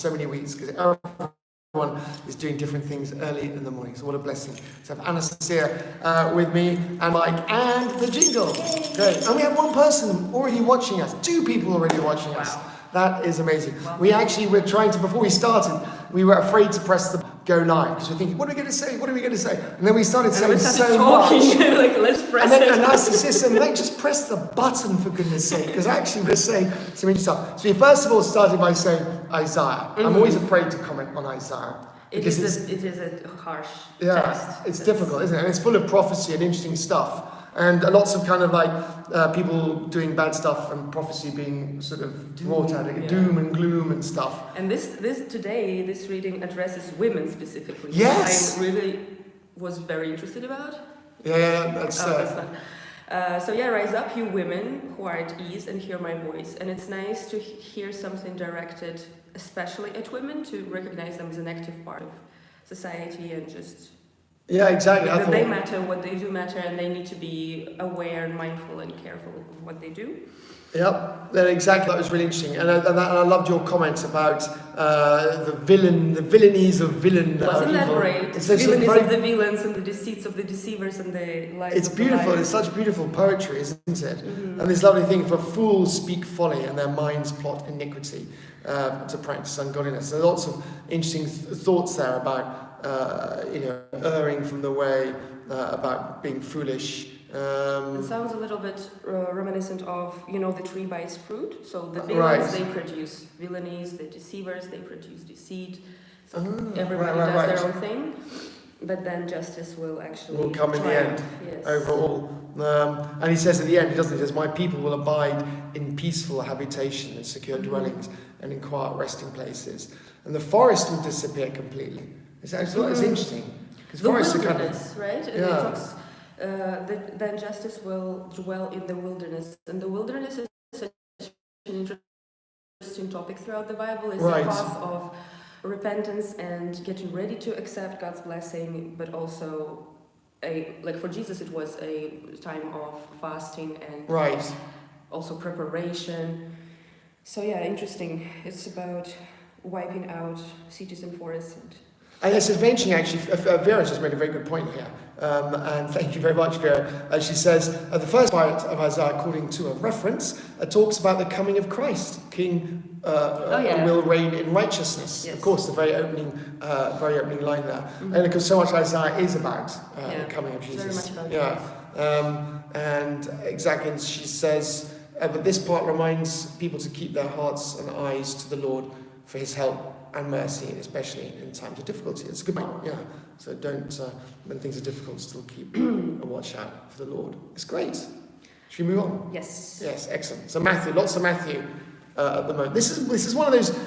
so many weeks, because everyone is doing different things early in the morning. So what a blessing to have Anastasia with me, and Mike, and the jingle. Great. And we have one person already watching us, 2 people already watching us. Wow. That is amazing. We actually were trying to, before we started, we were afraid to press the go live, because we're thinking, what are we going to say? What are we going to say? And then we started saying so much. Like, let's press and it. then Anastasia said, mate, just press the button, for goodness sake, because actually we're saying some interesting stuff. So we first of all started by saying Isaiah. I'm always afraid to comment on Isaiah. It is a harsh text. It's difficult, isn't it? And it's full of prophecy and interesting stuff. And lots of kind of like people doing bad stuff and prophecy being sort of brought out, doom and gloom and stuff. And this reading addresses women specifically. Yes! I really was very interested about. Yeah, that's fun. Rise up, you women who are at ease, and hear my voice. And it's nice to hear something directed, especially at women, to recognize them as an active part of society and just... Yeah, exactly. That they matter, what they do matter, and they need to be aware and mindful and careful of what they do. Yep, exactly. That was really interesting, and I loved your comments about the villainies of villain. Wasn't that great? It's the villainies of the villains and the deceits of the deceivers and the lies. It's beautiful. It's such beautiful poetry, isn't it? Mm-hmm. And this lovely thing: for fools speak folly, and their minds plot iniquity to practice ungodliness. There are lots of interesting thoughts there about erring from the way, about being foolish. It sounds a little bit reminiscent of, the tree by its fruit. So the villains, they produce villainies, the deceivers, they produce deceit. So everybody does their own thing, but then justice will actually come in the end, overall. And he says at the end, he says, my people will abide in peaceful habitation and secure dwellings and in quiet resting places. And the forest will disappear completely. It's interesting. Because forests are kind of... right? And it talks, then justice will dwell in the wilderness. And the wilderness is such an interesting topic throughout the Bible. It's a path of repentance and getting ready to accept God's blessing, but also, for Jesus, it was a time of fasting and also preparation. So interesting. It's about wiping out cities and forests. And it's mentioning, actually, Vera just made a very good point here. And thank you very much, Vera. She says, the first part of Isaiah, according to a reference, talks about the coming of Christ. King will reign in righteousness. Yes. Of course, the very opening line there. Mm-hmm. And because so much Isaiah is about the coming of Jesus. Very much about and exactly, and she says, but this part reminds people to keep their hearts and eyes to the Lord for his help and mercy, especially in times of difficulty. It's a good point, So don't, when things are difficult, still keep a watch out for the Lord. It's great. Should we move on? Yes. Yes, excellent. So Matthew, lots of Matthew at the moment. This is one of those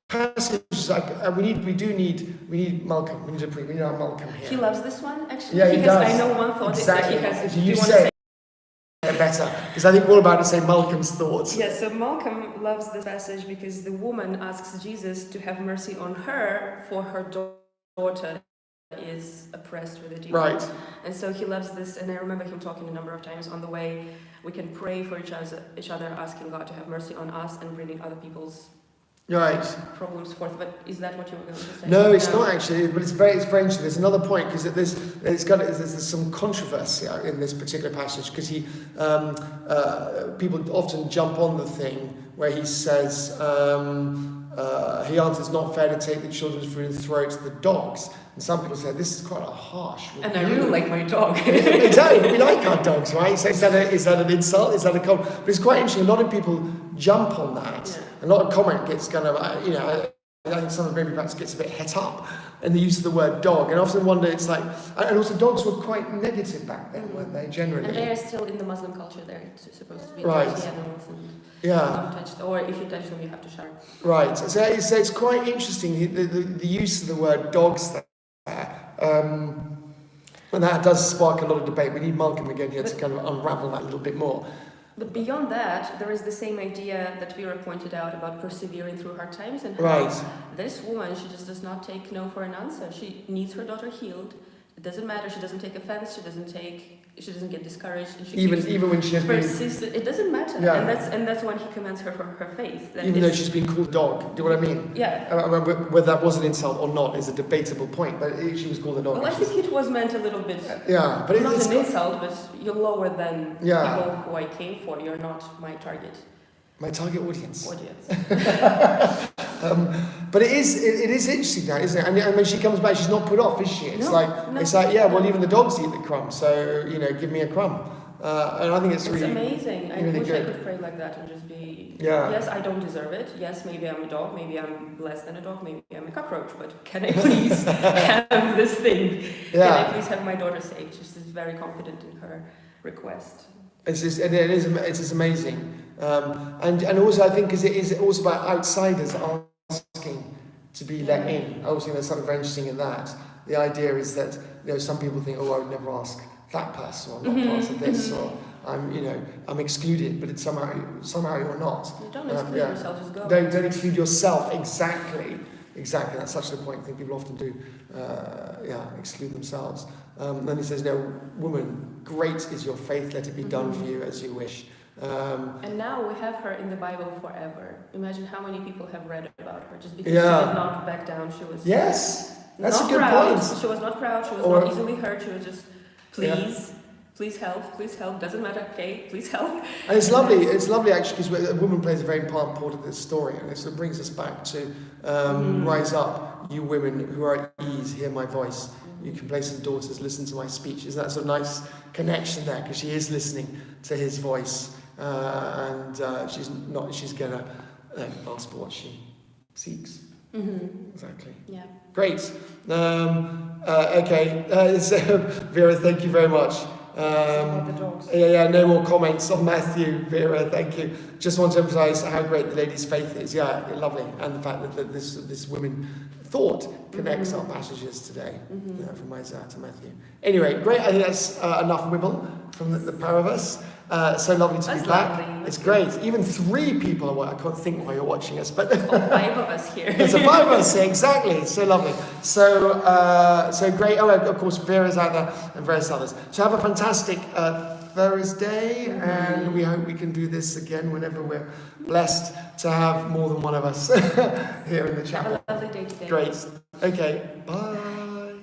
passages we need Malcolm. We need our Malcolm here. He loves this one, actually. Yeah, he does. I know one thought exactly. that he has. You say better, because I think we're all about to say Malcolm's thoughts. Yes, so Malcolm loves this passage because the woman asks Jesus to have mercy on her, for her daughter is oppressed with a demon. Right. And so he loves this, and I remember him talking a number of times on the way. We can pray for each other, asking God to have mercy on us and bringing other people's problems forth. But is that what you were going to say? No, it's not actually, but it's very interesting. There's another point, because there's some controversy in this particular passage, because people often jump on the thing where he says, he answers, it's not fair to take the children's food and throw it to the dogs. And some people say, this is quite a harsh review. And I really like my dog. Exactly, we like our dogs, right? So is that an insult? Is that a comment? But it's quite interesting, a lot of people jump on that. Yeah. A lot of comment gets kind of, I think some of maybe perhaps gets a bit het up in the use of the word dog. And I often wonder, it's like, and also dogs were quite negative back then, weren't they, generally? And they are still in the Muslim culture, they're supposed to be animals and untouched, or if you touch them, you have to shower. Right, so it's quite interesting, the use of the word dogs there. And that does spark a lot of debate. We need Malcolm again here to kind of unravel that a little bit more. But beyond that, there is the same idea that Vera pointed out about persevering through hard times, and how this woman, she just does not take no for an answer. She needs her daughter healed. It doesn't matter. She doesn't take offense. She doesn't take doesn't get discouraged, and she even when she has been persistent. It doesn't matter, and that's when he commends her for her faith. Even though she's been called dog, do you know what I mean? Yeah. Whether that was an insult or not is a debatable point, but she was called a dog. Well, I think it was meant a little bit. Yeah, but not an insult, but you're lower than people who I came for. You're not my target. My target audience. But it is interesting now, isn't it? And when she comes back, she's not put off, is she? It's well, even the dogs eat the crumb, so give me a crumb. And I think it's really amazing. I really wish good. I could pray like that and just be. Yes, I don't deserve it. Yes, maybe I'm a dog. Maybe I'm less than a dog. Maybe I'm a cockroach. But can I please have this thing? Can I please have my daughter saved? She's just very confident in her request. It's just amazing. And also I think because it is also about outsiders asking to be let in. I also think there's something very interesting in that. The idea is that some people think, oh, I would never ask that person, or I'm not part of this, or I'm excluded, but it's somehow you're not. You don't exclude yourself, just go. Don't exclude yourself. Exactly. That's such the point. I think people often do, exclude themselves. Then he says, "No, woman, great is your faith. Let it be done for you as you wish." And now we have her in the Bible forever. Imagine how many people have read about her just because she did not back down. She was that's a good proud. point. She was not proud. She was not easily hurt. She was just, please help. Doesn't matter. Okay, please help. And it's lovely. It's lovely actually because a woman plays a very important part of this story, and it sort of brings us back to rise up, you women who are at ease. Hear my voice. You can place some daughters, listen to my speech. Isn't that sort of nice connection there? Because she is listening to his voice, and she's gonna ask for what she seeks. Exactly. Yeah. Great. Okay. So, Vera, thank you very much. No more comments on Matthew. Vera, thank you. Just want to emphasise how great the lady's faith is. Yeah, lovely, and the fact that this women thought connects our passages today from Isaiah to Matthew. Anyway, great. I think that's enough wibble from the pair of us. So lovely to be back. It's great. Even 3 people are watching. I can't think why you're watching us, but 5 of us here. There's 5 of us here, exactly. So lovely. So great. Oh, of course, Vera's out there and various others. So have a fantastic Thursday, and we hope we can do this again whenever we're blessed to have more than one of us here in the chapel. Have a lovely day today. Great. Okay. Bye.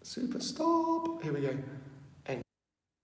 Super stop. Here we go.